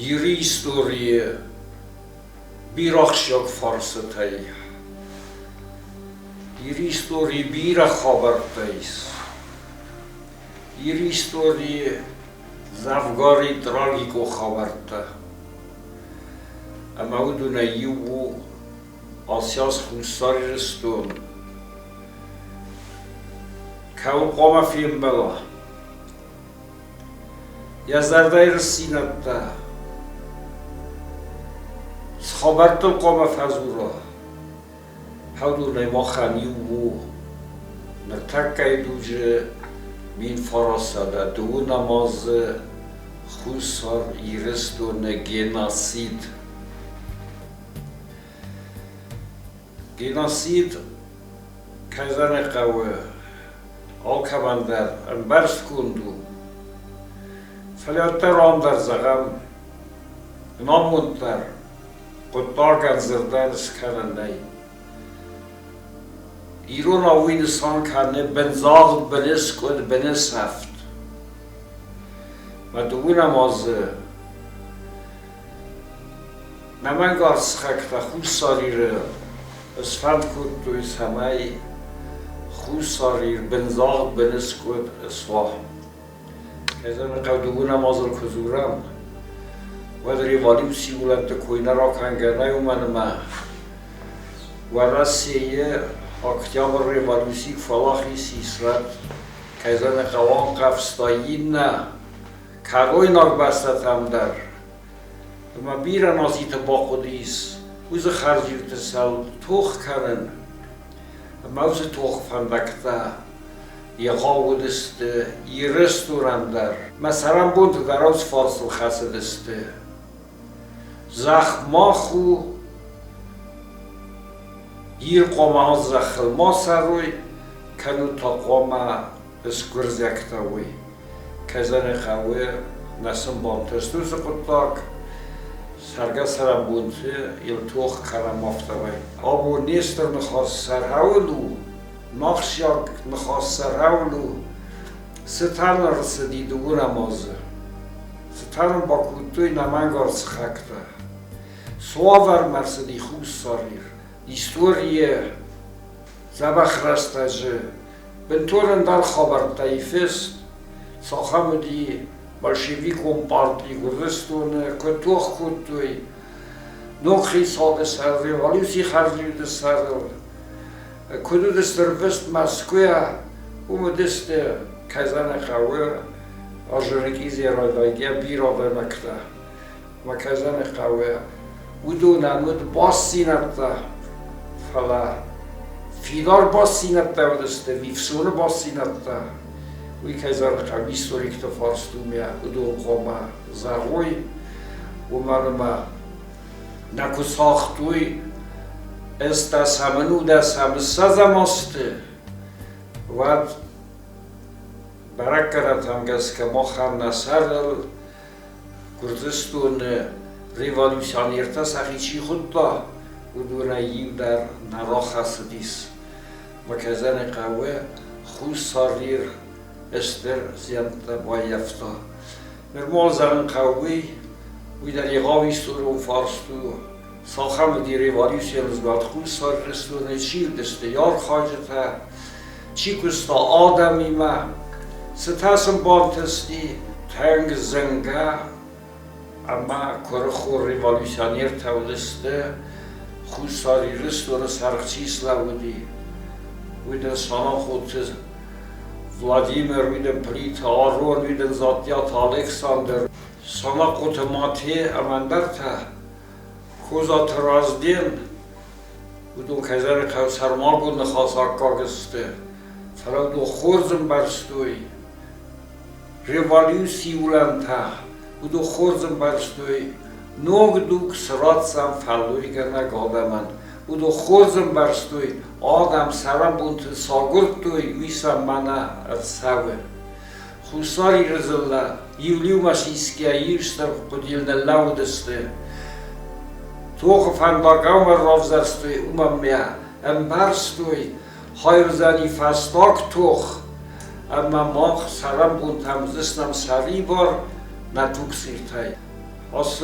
Yiri istoriye bir akşak farsatay. Yiri istoriye bir habertayız. Yiri istoriye zavgari tragiko haberta. Ama uduna yuvu Asyas khusari restun. Kau qoma film bela. Yazardai rsinata. Sxabartul qoma fazura. Haudunai makhan yuvu. Nertakai duje min farasada. Du namaz khusar irestun genocid. Genocid kazanı kavı alkavanlar ambars kundu. Felatta ramdar zagam namuntlar quttar zırdan skananay. İron avin san kanı benzağ benes kod benes haft. Madu namazı namangar sıkakta khusarire اسفند کود توی سمای خوصاری بنزاغ بنس کود اصلاح که من قدوگو نمازل کزورم و داری والیم سیولت کوینه را کنگرنه اومنم و رسیه اکتیام ریوالوسی فلاخی سیسرد که من قوان قفستایی نه کروی ناک بستت هم در اما بیرن آزیت با خودیست Uze kharjivte sal toch kanen. Mauze toch van dakta. Je gauwdeste, je restaurant daar. Maar saram bont daar als farsel chassedeste. Zach machu. Hier qoma az zachel masaroy. Kanu ta qoma eskurzektaoy. Kazane khawe nasam bontestu se quttak. سرگه سرم بونده یل توخ کرم افتوای آبو نیستر نخواست سرهولو نخشیاک نخواست سرهولو ستان رسدی دو نمازه ستان با کتوی نمانگار سخکته سواور مرسدی خوب ساریر ایستوریه زبخ رستجه بنطورن در خبر تایفست ساخمودی Bolshevikom partij Kurdistone, Kotoch Kutui, Nochis hadde sar revolutie harjude sar, Kudus der best Moskva, deste kazane khawe, Ajerekizi radaigia bira bemakta, ma kazane khawe, uduna mud bassinata, fala, fidar bassinata deste, vifsone bassinata. Uy kazar khaw historik to farstumia udo qoma zaroy umarma nakusakhtui esta samanuda samsazamoste vad barakaratam gaska mokham nasarl Kurdistan revolutionerta sakhichi khutta uduna yudar narokhasdis makazan qawe khusarir Ester zianta boyafta. Normal zaman qawi, we در یقاوی استورو فارستو ساخم دی ریوالیوسیونز بعد خوب سال رستونه چی دسته یار خواجته چی کستا آدمی ما ستاسم بانتستی تنگ زنگه اما کار خور ریوالیوسیونیر تولسته خوب سالی رستونه سرخچیس لودی ویدن سانا خودتز Vladimir vidin Plita, Aron vidin Zatyat, Alexander, sana kotemati amandarta, Kozat Razdin, udun kazar Kausarmagun Khasakagiste, Farado Khorzum Barstoi, Revolusi Ulanta, udu Khorzum Barstoi, Nogduk Sratsam Falluigana Godaman, udu Khorzum Barstoi, Adam saram buntu sagurtui visam mana atsave. Khusari rezilla yivliu masiskia yivstar podilna laudeste. Toch van bagaumer rovzarstui umamia embarstui hayrzani fastak toch. Amma mach saram buntam zisnam saribor natuksirtai. Als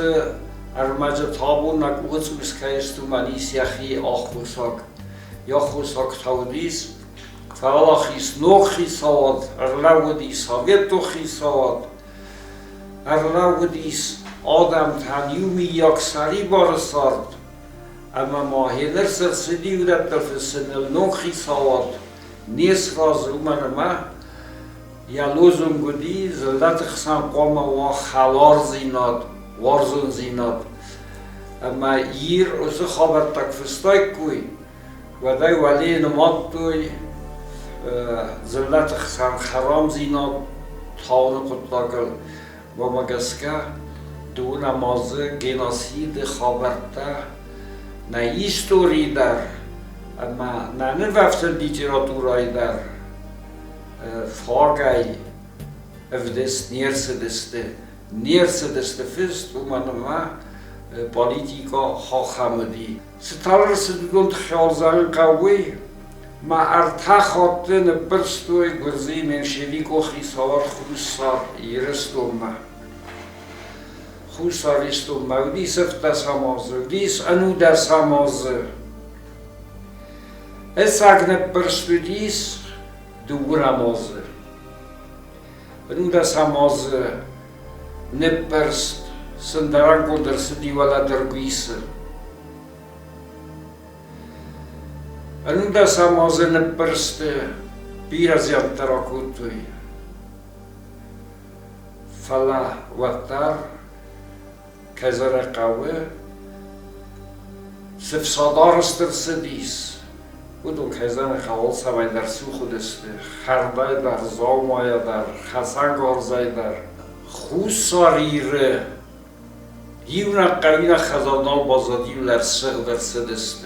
armaja tabun nak utskus kaistu manis yachi achusag. Yachusag taudis. Falachis nochis sawad. Arlaudis havetochis sawad. Arlaudis Adam tan yumi yaksari barsard. Ama maheler sersidi udat tafsinel nochis sawad. Nies razumana Ja lozum gudi, zodat xsan qoma wa khalar zinad, warzun zinad. Ama hier oze khabar tak festay kuy. Waday wali namat toy zodat xsan kharam zinad taun qutlagal. Wa magaska do namazı genocide khabarta na histori dar. Ama na ne vaftel literaturayı dar. Fagai evdes neersedeste fist umanama politica hachamedi. Stalar se dunt khazan qawi ma artakhotne berstoy gurzi mensheviko khisawat khusar irestoma. Khusar istoma udis eftas hamaz, udis anu das hamaz. Esagne berstudis Dura hamazı. Nu das hamazı ne perst sândaran condersı divala dărguisă. Nu das hamazı ne perst piraziam tarakutui. Fala watar kazara qawe sefsadar stırsidis. Budul kazan xawal sabay dar suxud ist, xarday dar, zawmaya dar, xasan gorzay dar, xusarire, yivna qavina xazanal bazadiyular sığdır sidist.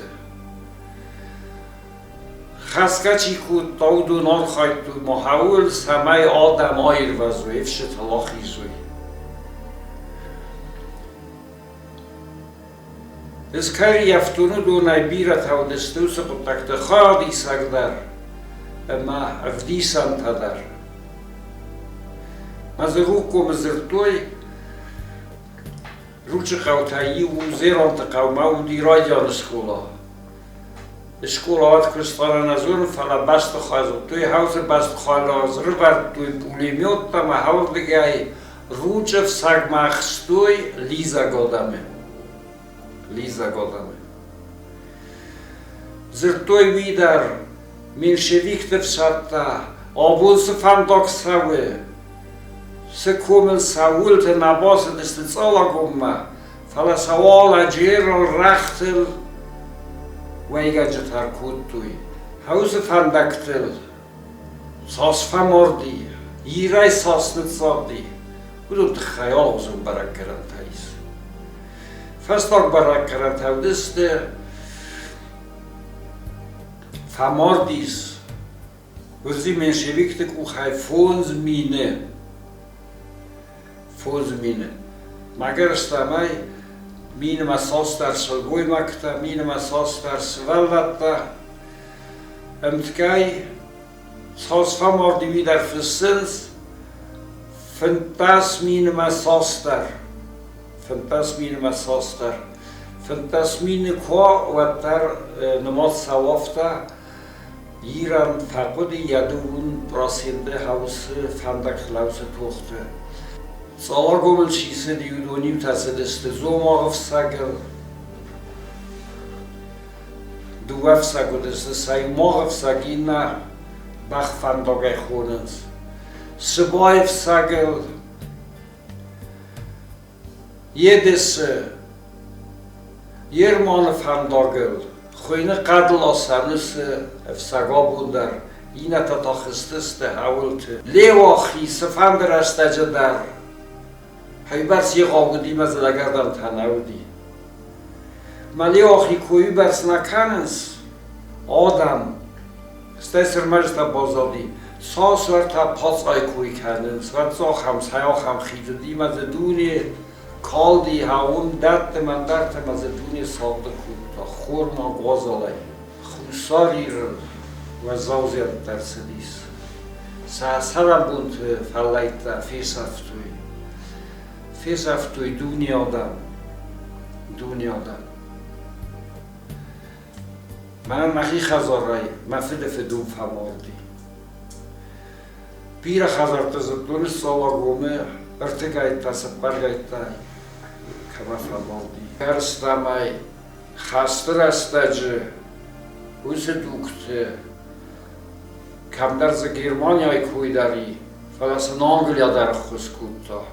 Xaskachi ku tawdu nar khaytu muhawil samay adam ayr vazu, efşet halaxi zuy. Ez kari yaftunu donay birat havdestuse quttakta khadi sagdar, ama avdisan tadar. Mazruko mazrtoy ruche qawtayi u zeran taqawma u dirajan skola. Skola at kristana nazur fala bast khazu toy hause bast khalazr var toy pulemyot ma havdegay ruche sagmakhstoy liza godame. Liza godamy. Zrtoj widar, menshevik vsata, obulse fandok sawe, se komel saul te nabose des te zalagumma, fala sawala jeral rachtel, weiga jetar kutui. Hause fandaktel, sas famordi, irai sas net sardi, udut khayal uzun barakkarantais. Fastag barakkarat havdiste famordis Urzi menşeviktik u khay fonz mine magar stamay mine masas dar solgoymakta mine masas dar svallatta emtkay sas famordi vidar fissens fantas mine masas dar Fantasmine masastar. Fantasmine ko watar namaz sawafta Iran faqudi yadun prasinde hause fandak lause tochte. Salagomel schieße die Udonim tassedeste Sommerhof sagel. Du wafsagudeste sei morhof sagina bach fandak echonens. Sebaev sagel Yedisi, yermanı fandagıl, khoyne qadl asanısı, efsaga bundar, yine tataxististe havultu. Levaxi sefandar astacadar, haybars yığavudi mazlagardan tanavudi. Ma levaxi koyu bers nakanız, adam, stesir majda bazadi, sas var ta pas ay koyu kanız, vat zaxam, sayaxam xidudi mazaduni, Kaldi havun dert man mazeduni saldı kutta xorma gozalay xusarir ve zavziyat tersedis sa sarabunt fallayta fisaftuy فیزف توی دنیادم من نخی خزارای مفید فدوم فماردی بیر خزار تزدون سالا گومه ارتگایت تا سپرگایت تا کما فماردی هرستمای خستر استجه ویس دوکته کم درز گرمانیای کوی داری فلس نانگلیا در خسکوتا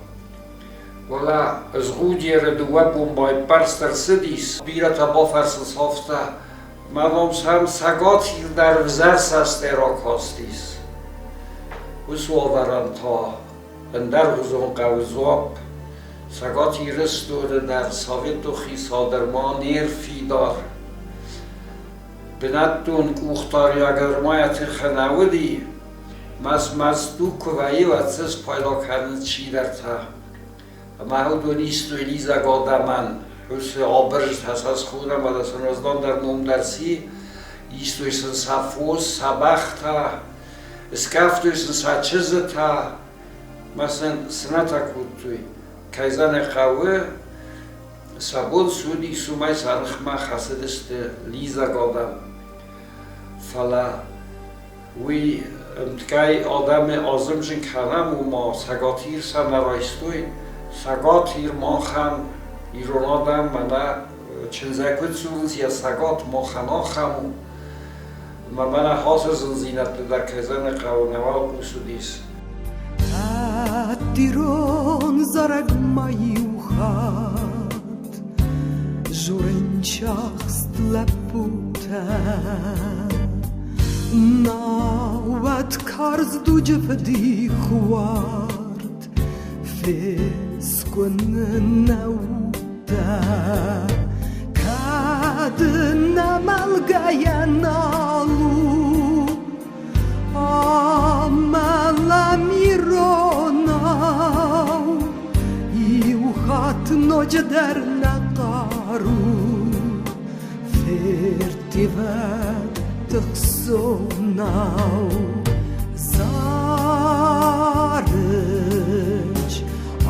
ولا از غودیره دوه بومبای پرستر سدیس بیره تا با فرسنس هفته مدام هم سگاتی در وزرس است ایراک هستیس ویس وادران تا اندر غزون قوزواب سگاتی رستوره در ساویت و خیسا در ما نیر فیدار بندون کوختاری اگر مایت خنودی مزدو کوایی و اتسس پایلا کردن چی در تا اما دو نیست و لیزا گادمان حس آبرز هست از خودم و دستان رزدان در نوم درسی ایست و ایستن صفوز سبخ تا اسکفت و ایستن سچز تا مثلا سنتا کود توی کیزن قوه سبون سودی سومای سرخما خسدست لیزا گادم فلا وی امتکای آدم آزمشن کلم و ما سگاتیر سن رایستوی سگاتیر ما خم ایرون آدم منه چنزه کود سورنس یا سگات ما خنا خمو منه حاصل زنزینت در کیزن قوه نوال بسودیس دیرون زرگ مایوخات żuręciast leputa nawet karz dudzie wdychwart fiskun nauta kad namalgayanalu amala mironau i uchat noć derna qaru fertivat txonau zarıç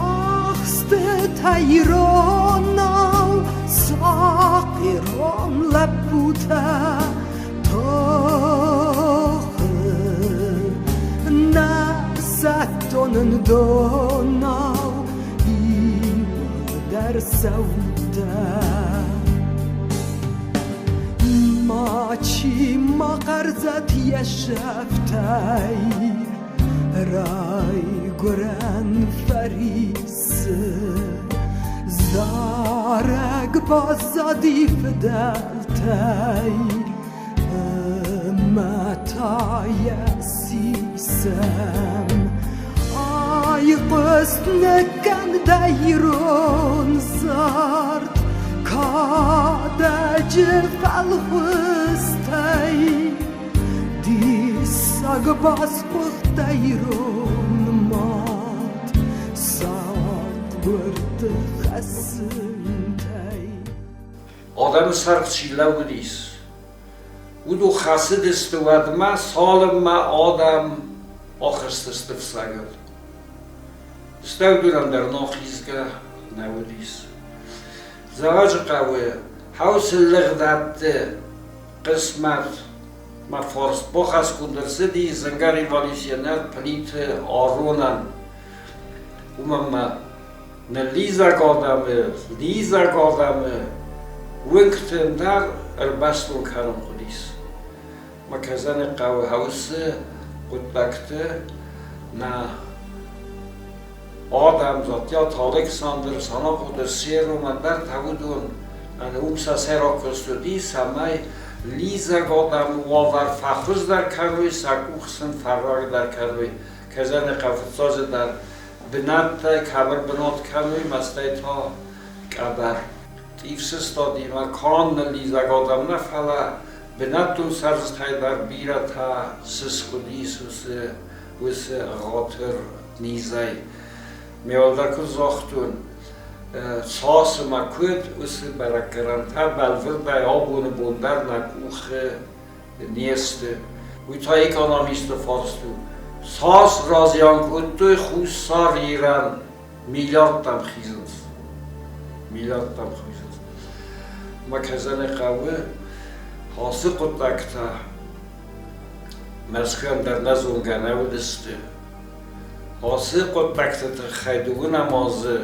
axste tayronau saqiron laputa Satonun donau i der sauda Maci maqarzat yashaftay Ray goran faris Zarag bazadif daltay Matayasisem Ay qısnekan dayrun zart Kadacı falhıstay Disag basbık dayrun mat Saat vırdı khasıntay Adamı sarkçıyla budis Udu xasid istiwadma salma adam akhirst istifsagel. Stavduran der nakhizga nawdis. Zawaj qawe haus ligdat qismat ma fors bokhas kunderse di zangar revolutionär plit aronan umma na liza gadame وقتم در البستون کارم خودیس. مکزن قوی هاوس قطبکته نه آدم زاتیا تاریک ساندر سانا خود سیر رو من در تودون نه اومسا سیرا کستودیس همه لیزا گادم واور فخوز در کروی سکوخسن فرار در کروی کزن قوی ساز در بنات کبر بنات کروی مسته تا کبر Tifses stadi ma kan liza gadam nafala benatun sarztay dar birata siskodis us rater nizay meoldak zochtun sas ma kud us barakaranta balvir da abun bondar na kuche nieste uta ekonomist forstu sas razian kud tu khusar iran میلیارد تام خیزنس میلیارد تام خیزنس ما کزن قوه حاصل قطعکتا مرسکیان در نزون گنه و دسته حاصل قطعکتا خیدوگو نمازه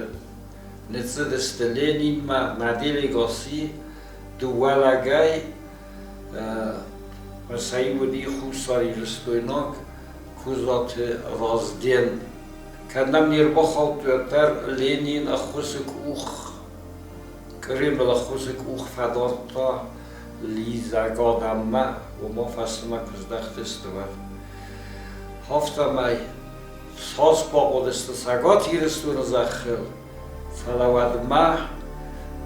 نتزه دسته لینین ما ندیل گاسی دوالگای مسایی بودی خوصاری رستویناک کوزات رازدین کندم نیر بخواه تویتر لینین اخوزک اوخ کریم بل اخوزک اوخ فدارتا لیزگاد امه و ما فصلما کزدخت استوار هفته مای ساز با قدست سگاتی رستون زخل فلواد ما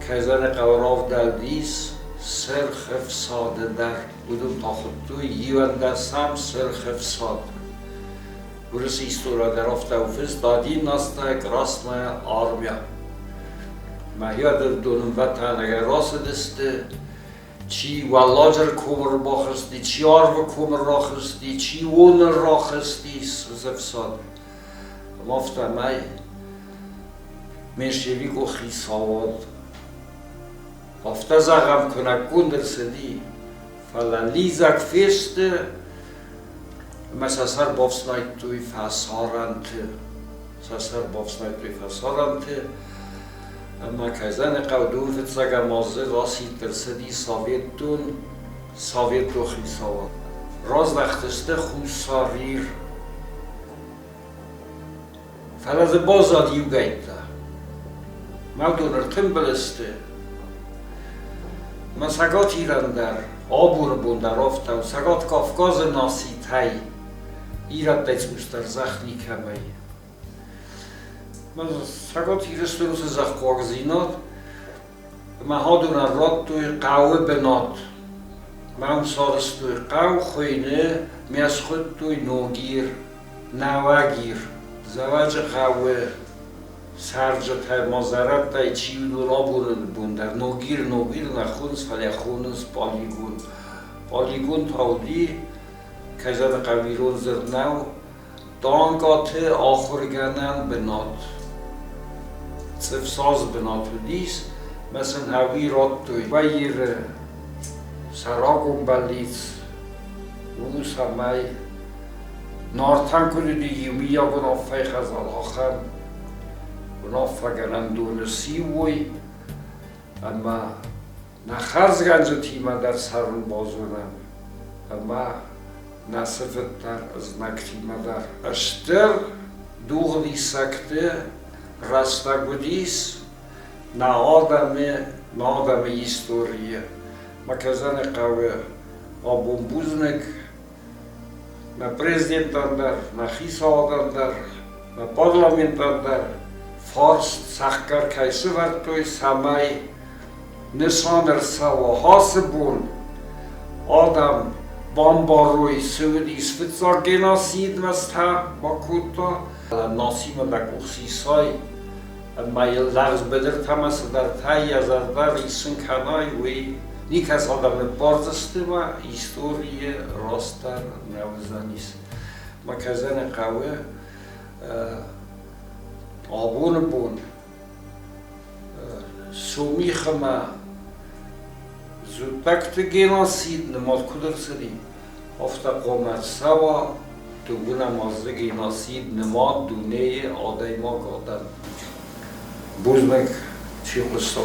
کزن قوراف دلدیس سرخ افساده در بودم تا خودتوی یونده سم سرخ افساد برس ایستورا در افته اوفز دادی ناسته راسمای آرمیا ما یاد دونم وطن اگر راست دسته چی ولاجر کومر باخستی چی آرو کومر راخستی چی ونر راخستی سرخ افساد مافته مای منشوی گو خیساواد هفته زغم کنک گندر سدی فلا لیزک فیسته مساسر بافسنای توی فسارنته ساسر بافسنای توی فسارنته اما کزن قودون فتزگم مازه راسی ترسدی ساویت دو خیساواد راز دختسته خوصاریر فلز بازاد یو گیتا مودونر تنبلسته من سگات ایران در آبور بوندر رفته و سگات کافکاز ناسی تای ایران دیت مستر زخنی کمی من سگات ایرستون سه زخقاق زینات من ها دونر راد توی قوه بنات من سارس توی قو خوینه می از خود توی نوگیر نوگیر زواج قوه سرجت های مازرد تای چی دولا بوندر نوگیر نخونس فلی خونس پالیگون تاودی کزد قویرون زرنو دانگات آخر گنن بنات صفساز بنات و دیس مثل هاوی راد توی ویر سراغون بلیت ونوس همای نارتن کنی دیگی یا گناه فیخ از آخر گناه فگرن دونسی وی اما نخرز گنج تیمه در سرن بازونم اما نصفت در از نکتیمه در اشتر دوغلی سکته رستگودیس نه آدم ایستوریه ما کزن قوه آبون بوزنک نه پریزیدنتان در نه خیس آدم در نه پارلامنتان در فارس سخکر کیسه ورد توی سمای نسانر سوا حاسبون آدم بامباروی سودیس فتزار گناسید مسته با کوتا ناسیم دکوخسیسای مایل لغز بدر تمس در تایی از در ایسن کنای وی نیک از آدم بارزسته ما ایستوری راستر نوزانیست ما کزن قوه آبون بون سومیخ ما زودبکت گناسید نماد کدر سری افتا قومت سوا دوگونه مازده گناسید نماد دونه آدای ما گادن بوزنک چی قصه